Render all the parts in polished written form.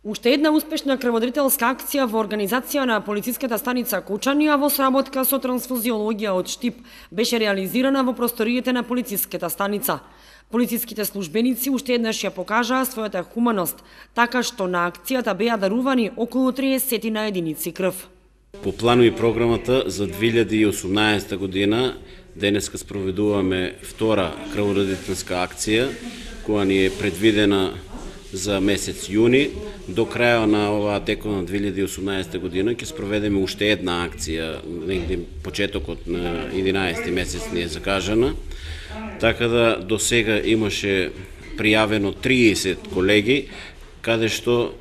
Уште една успешна крводарителска акција во организација на полициската станица Кучани, а во сработка со трансфузиологија од Штип, беше реализирана во просториите на полициската станица. Полициските службеници уште еднаш ја покажаа својата хуманост, така што на акцијата беа дарувани околу 30 на единици крв. По планови програмата за 2018 година денеска спроведуваме втора крводарителска акција, која ни е предвидена за месец јуни. До крајот на оваа текот на 2018 година ќе спроведеме уште една акција, негде почетокот на 11 месец ни е закажана. Така да до сега имаше пријавено 30 колеги, каде што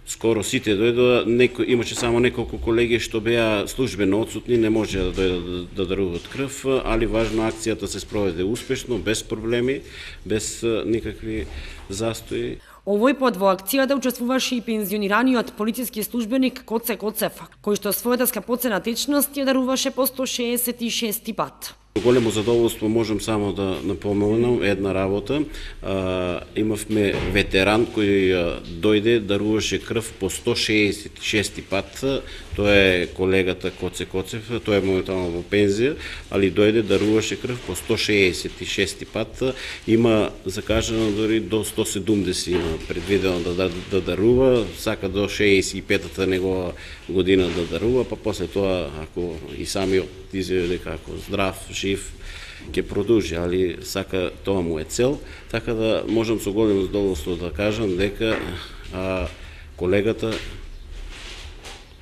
скоро сите дојдоа, имаше само неколку колеги што беа службено отсутни, не може да дојдат да даруваат крв, али важно акцијата се спроведе успешно, без проблеми, без никакви застои. Овој пат во акцијата учествуваше и пензионираниот полициски службеник Коце Коцев, кој што својата скапоцена течност ја даруваше по 166 пат. Големо задоволство можам само да напоменам една работа. Имавме ветеран кој дојде, даруваше крв по 166 пат. Тоа е колегата Коце Коцев, тој е моментално во пензија, али дојде, даруваше крв по 166 пат. Има закажано дори до 170 има предвидено да дарува, сака до 65-та негова година да дарува, па после тоа, ако и самиот изјави дека ако здрав, жив, ќе продолжи, али сака тоа му е цел, така да можам со големо задоволство да кажам дека колегата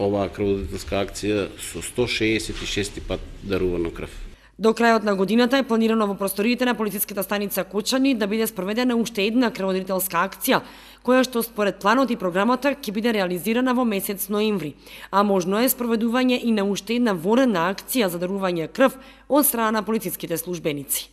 оваа крводарителска акција со 166 пат дарувана крв. До крајот на годината е планирано во просториите на полициската станица Кучани да биде спроведена уште една крводарителска акција, која што според планот и програмата ќе биде реализирана во месец ноември, а можно е спроведување и на уште една воредна акција за дарување крв од страна на полициските службеници.